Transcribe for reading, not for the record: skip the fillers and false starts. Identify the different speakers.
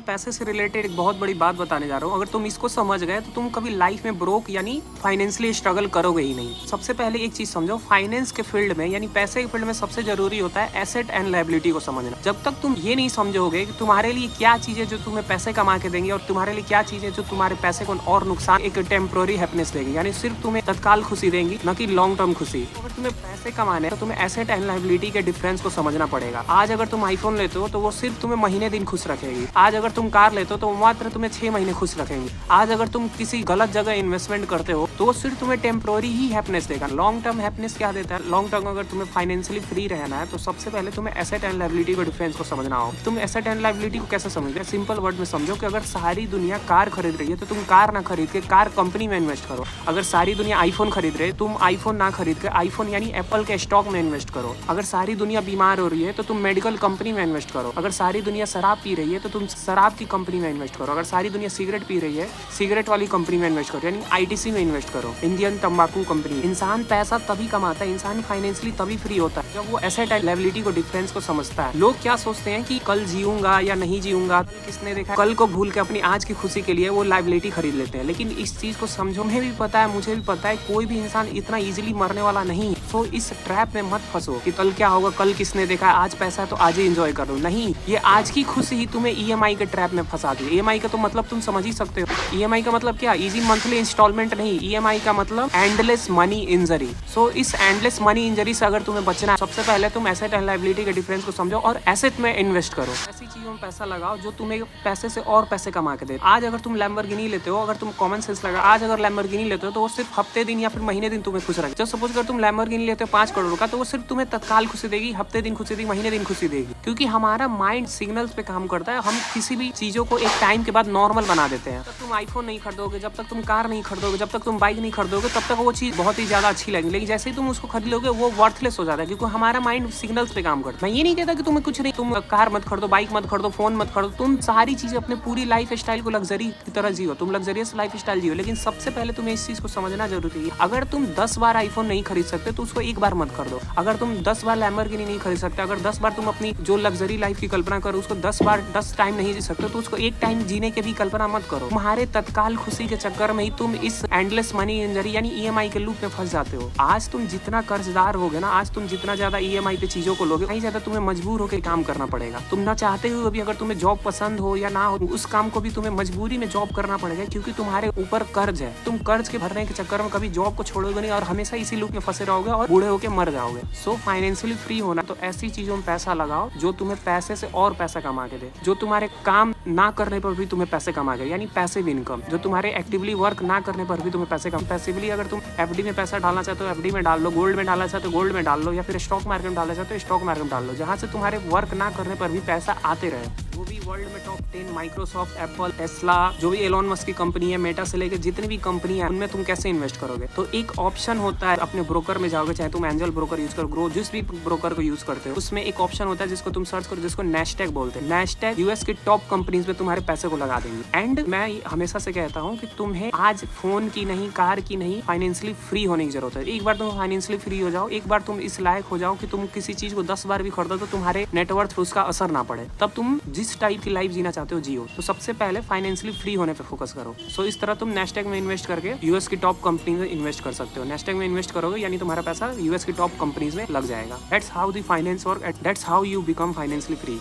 Speaker 1: पैसे से रिलेटेड एक बहुत बड़ी बात बताने जा रहा हूँ। अगर तुम इसको समझ गए तो तुम कभी लाइफ में ब्रोक यानी फाइनेंशियली स्ट्रगल करोगे ही नहीं। सबसे पहले एक चीज समझो, फाइनेंस के फील्ड में यानी पैसे के फील्ड में सबसे जरूरी होता है एसेट एंड लायबिलिटी को समझना। जब तक तुम ये नहीं समझोगे कि तुम्हारे लिए क्या चीजें जो तुम्हें पैसे कमा के देंगी और तुम्हारे लिए क्या चीजें जो तुम्हारे पैसे को और नुकसान, एक टेम्पोररी हैप्पीनेस देगी, यानी सिर्फ तुम्हें तत्काल खुशी देंगी, न कि लॉन्ग टर्म खुशी। अगर तुम्हें पैसे कमाने हैं तो तुम्हें एसेट एंड लायबिलिटी के डिफरेंस को समझना पड़ेगा। आज अगर तुम आईफोन लेते हो तो वो सिर्फ तुम्हें महीने दिन खुश रखेगी। आज अगर तुम कार लेते हो तो मात्र तुम्हें 6 महीने खुश रखेंगे। आज अगर तुम किसी गलत जगह इन्वेस्टमेंट करते हो तो वो सिर्फ तुम्हें टेम्पोररी ही हैप्पीनेस देगा। लॉन्ग टर्म हैप्पीनेस क्या देता है? लॉन्ग टर्म अगर तुम्हें फाइनेंशियली फ्री रहना है तो सबसे पहले तुम्हें एसेट एंड लायबिलिटी के डिफरेंस को समझना हो। तुम एसेट एंड लायबिलिटी को कैसे समझोगे? सिंपल वर्ड में समझो कि अगर सारी दुनिया कार खरीद रही है तो तुम कार ना खरीद के कार कंपनी में इन्वेस्ट करो। अगर सारी दुनिया आईफोन खरीद रही है, तुम आईफोन ना खरीद के आईफोन यानी एप्पल के स्टॉक में इन्वेस्ट करो। अगर सारी दुनिया बीमार हो रही है तो तुम मेडिकल कंपनी में इन्वेस्ट करो। अगर सारी दुनिया शराब पी रही है तो तुम शराब की कंपनी में इन्वेस्ट करो। अगर सारी दुनिया सिगरेट पी रही है, सिगरेट वाली कंपनी में इन्वेस्ट करो, यानी आईटीसी में इन्वेस्ट करो, इंडियन तंबाकू कंपनी। इंसान पैसा तभी कमाता है, इंसान फाइनेंशियली तभी फ्री होता है जब वो एसेट एंड लायबिलिटी को डिफरेंस को समझता है। लोग क्या सोचते हैं कि कल जीऊंगा या नहीं जीऊंगा, किसने देखा, कल को भूल के अपनी आज की खुशी के लिए वो लायबिलिटी खरीद लेते हैं। लेकिन इस चीज को समझो, मुझे भी पता है, मुझे भी पता है, कोई भी इंसान इतना इजीली मरने वाला नहीं है। तो इस ट्रैप में मत फंसो कि कल क्या होगा, कल किसने देखा, आज पैसा है तो आज ही एंजॉय कर लो। नहीं, ये आज की खुशी ही तुम्हें ईएमआई के ट्रैप में फंसा दी। ईएमआई का तो मतलब तुम समझ ही सकते हो। ईएमआई का मतलब क्या? इजी मंथली इंस्टॉलमेंट नहीं, ईएमआई का मतलब एंडलेस मनी इंजरी। सो इस एंडलेस मनी इंजरी से अगर तुम्हें बचना है, सबसे पहले तुम एसेट एंड लायबिलिटी के डिफरेंस को समझो और एसेट में इन्वेस्ट करो। ऐसी चीजों में पैसा लगाओ जो तुम्हें पैसे से और पैसे कमा के दे। आज अगर तुम लैम्बोर्गिनी लेते हो, अगर तुम कॉमन सेंस लगा, आज अगर लैम्बोर्गिनी लेते हो तो वो सिर्फ हफ्ते दिन या फिर महीने दिन तुम्हें खुश रखे। जब सपोज अगर तुम लैम्बोर्गिनी लेते हो 5 करोड़ का तो वो सिर्फ तुम्हें तत्काल खुशी देगी, हफ्ते दिन खुशी देगी, महीने दिन खुशी देगी। क्योंकि हमारा माइंड सिग्नल्स पे काम करता है। हम किसी भी चीजों को एक टाइम के बाद नॉर्मल बना देते हैं। जब तक तुम आईफोन नहीं खरीदोगे, जब तक तुम कार नहीं खरीदोगे, जब तक तुम बाइक नहीं खरीदोगे, तब तक वो चीज बहुत ही ज्यादा अच्छी लगेगी। लेकिन जैसे ही तुम उसको खरीद लोगे वो वर्थलेस हो जाता है, क्योंकि हमारा माइंड सिग्नल्स पे काम करता है। मैं ये नहीं कहता कि तुम्हें कुछ नहीं, तुम कार मत खरीदो, बाइक मत खरीदो, फोन मत खरीदो, तुम सारी चीजें अपने पूरी लाइफ स्टाइल को लग्जरी की तरह जियो, तुम लग्जरियस लाइफ स्टाइल जियो। लेकिन सबसे पहले तुम्हें इस चीज को समझना जरूरी है। अगर तुम 10 बार आईफोन नहीं खरीद सकते तो उसको एक बार मत खरीदो। अगर तुम 10 बार लैम्बोर्गिनी नहीं खरीद सकते, अगर 10 बार तुम अपनी जो लग्जरी लाइफ की कल्पना करो उसको 10 बार 10 टाइम नहीं जी सकते तो उसको एक टाइम जीने की भी कल्पना मत करो। तुम्हारे तत्काल खुशी के चक्कर में ही तुम इस एंडलेस मनी इंजरी यानी ईएमआई के लूप में फंस जाते हो। आज तुम जितना कर्जदार होगे ना, आज तुम जितना ज्यादा ईएमआई पे चीजों को लोगे, कहीं ज्यादा तुम्हें मजबूर होकर काम करना पड़ेगा। तुम ना चाहते हुए भी, अगर तुम्हें जॉब पसंद हो या ना हो, उस काम को भी तुम्हें मजबूरी में जॉब करना पड़ेगा, क्योंकि तुम्हारे ऊपर कर्ज है। तुम कर्ज के भरने के चक्कर में कभी जॉब को छोड़ोगे नहीं और हमेशा इसी लूप में फंसे रहोगे और बूढ़े होकर मर जाओगे। सो फाइनेंशियली फ्री होना तो ऐसी चीजों में पैसा लगाओ जो तुम्हें पैसे से और पैसा कमा के दे, जो तुम्हारे काम ना करने पर भी तुम्हें पैसे कमा के, यानी पैसिव इनकम, जो तुम्हारे एक्टिवली वर्क ना करने पर भी तुम्हें पैसे कम। पैसिवली अगर तुम एफडी में पैसा डालना चाहते हो एफडी में डाल लो, गोल्ड में डालना चाहते हो गोल्ड में डाल लो, या फिर स्टॉक मार्केट में डालना चाहते हो स्टॉक मार्केट में डाल लो, जहां से तुम्हारे वर्क ना करने पर भी पैसा आते रहे। वो भी वर्ल्ड में टॉप 10 माइक्रोसॉफ्ट, एप्पल, टेस्ला, जो भी एलोन मस्क की कंपनी है, मेटा से लेकर जितनी भी कंपनी है, उनमें तुम कैसे इन्वेस्ट करोगे? तो एक ऑप्शन होता है, अपने ब्रोकर में जाओगे, चाहे तुम एंजल ब्रोकर यूज करो, ग्रो, जिस भी ब्रोकर को यूज करते हो, उसमें एक ऑप्शन होता है जिसको तुम सर्च करो, जिसको नैस्डैक बोलते हैं। नैस्डैक यूएस की टॉप कंपनीज में तुम्हारे पैसे को लगा देंगे। एंड मैं हमेशा से कहता हूँ कि तुम्हें आज फोन की नहीं, कार की नहीं, फाइनेंशियली फ्री होने की जरूरत है। एक बार तुम फाइनेंशियली फ्री हो जाओ, एक बार तुम इस लायक हो जाओ कि तुम किसी चीज को 10 बार भी खरीदो तो तुम्हारे नेटवर्थ पर उसका असर ना पड़े, तब तुम जिस टाइप की लाइफ जीना चाहते हो जियो। तो सबसे पहले फाइनेंशियली फ्री होने पे फोकस करो। सो इस तरह तुम नैस्डैक में इन्वेस्ट करके यूएस की टॉप कंपनी में इन्वेस्ट कर सकते हो। नैस्डैक में इन्वेस्ट करोगे यानी तुम्हारा पैसा यूएस की टॉप कंपनीज में लग जाएगा। That's how the finance work, that's how you become financially free.